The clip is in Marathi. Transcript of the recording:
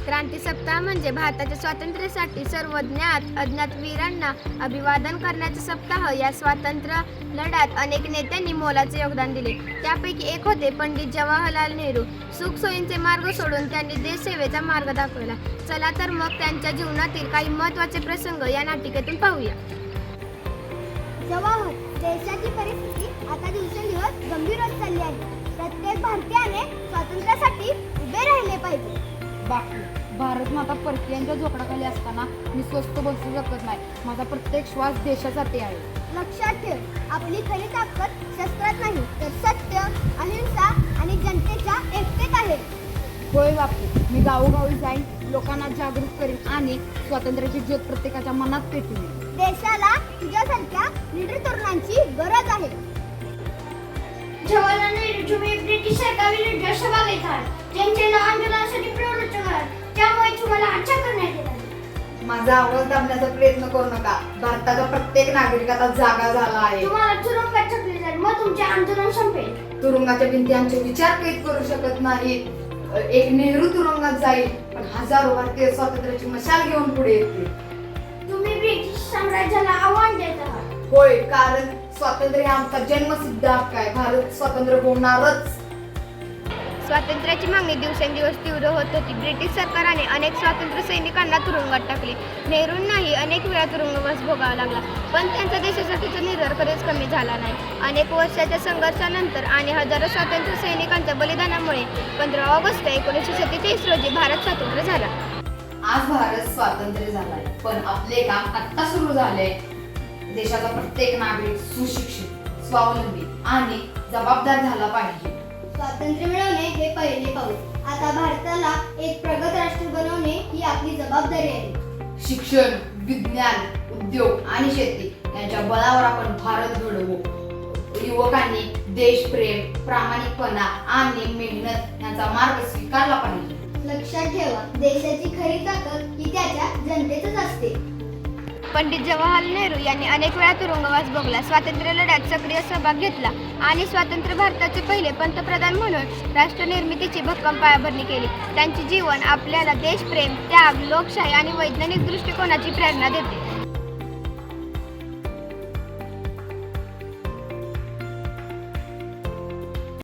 क्रांती सप्ताह म्हणजे भारताच्या स्वातंत्र्यासाठी सर्व ज्ञात अज्ञात वीरांना अभिवादन करण्याचा सप्ताह। या स्वातंत्र्य लढ्यात अनेक नेत्यांनी मोलाचे योगदान दिले। त्यापैकी एक होते पंडित जवाहरलाल नेहरू। सुखसोयींचे मार्ग सोडून त्यांनी देशसेवेचा मार्ग दाखवला। चला तर मग त्यांच्या जीवनातील काही महत्त्वाचे प्रसंग या नाटिकेतून पाहूया। जवाहर, देशाची परिस्थिती आता दिवसेंदिवस गंभीर होत चालली आहे। प्रत्येक भारतीयाने स्वातंत्र्यासाठी उभे राहिले पाहिजे। बाकी भारत माता परकीयांच्या जोखडाखाली असताना मी स्वस्थ बसू शकत नाही। माझा प्रत्येक श्वास देशासाठी आहे। लक्षात ठेव, आपली खरी ताकद शस्त्रात नाही तर सत्य, अहिंसा आणि जनतेच्या एकतेत आहे। होय बापू, मी गावोगावी जाईन, लोकांना जागरूक करेन आणि स्वातंत्र्याची ज्योत प्रत्येकाच्या मनात पेटवेन। देशाला तुझ्यासारख्या लीडर तरुणांची गरज आहे। जवाहरलाल नेहरू तुम्ही ब्रिटिश सरकारविरुद्ध सभा घेतात, ज्यांचे नाव आंदोलनासाठी प्रवृत्त कराल, त्यामुळे तुम्हाला हत्या करण्यात येणार। माझा आवाज दाबण्याचा प्रयत्न करू नका। भारताचा प्रत्येक नागरिक आता जागा झाला आहे। तुम्हाला तुरुंगात टाकले जाईल, मग तुमचे आंदोलन संपेल। तुरुंगाच्या भिंती आमचे विचार कैद करू शकत नाहीत। एक नेहरू तुरुंगात जाईल, पण हजारो भारतीय स्वातंत्र्याची मशाल घेऊन पुढे येतील। तुम्ही ब्रिटिश साम्राज्याला आव्हान देत आहात। होय, कारण स्वातंत्र्य हा आमचा जन्मसिद्ध हक्क आहे। भारत स्वतंत्र होणारच। स्वातंत्र्याची मागणी दिवसेंदिवस तीव्र होत होती। ब्रिटिश सरकारने अनेक स्वातंत्र्य सैनिकांना तुरुंगात टाकले। नेहरूंनाही अनेक वेळा तुरुंगवास भोगावा लागला, पण त्यांचा देशासाठीचा निर्धार कधीच कमी झाला नाही। अनेक वर्षाच्या संघर्षानंतर आणि हजारो स्वातंत्र्य सैनिकांच्या बलिदानामुळे 15 ऑगस्ट 1947 रोजी भारत स्वतंत्र झाला। आज भारत स्वातंत्र्य झालाय, पण आपले काम आता सुरू झाले। देशाचा प्रत्येक नागरिक सुशिक्षित, स्वावलंबी आणि जबाबदार झाला पाहिजे। स्वातंत्र्य मिळवणे हे पहिले पाऊल। आता भारताला एक प्रगत राष्ट्र बनवणे ही आपली जबाबदारी आहे। शिक्षण, विज्ञान, उद्योग आणि शेती यांच्या बळावर आपण भारत घडवू। युवकांनी देशप्रेम, प्रामाणिकपणा आणि मेहनत यांचा मार्ग स्वीकारला पाहिजे। लक्षात ठेवा, देशाची खरी ताकद ही त्याच्या जनतेतच असते। पंडित जवाहरलाल नेहरू यांनी अनेक वेळा तुरुंगवास भोगला, स्वातंत्र्य लढ्यात सक्रिय सहभाग घेतला आणि स्वतंत्र भारताचे पहिले पंतप्रधान म्हणून राष्ट्र निर्मितीची भक्कम पायाभरणी केली। त्यांचे जीवन आपल्याला देशप्रेम, त्याग, लोकशाही आणि वैज्ञानिक दृष्टिकोनाची प्रेरणा देते।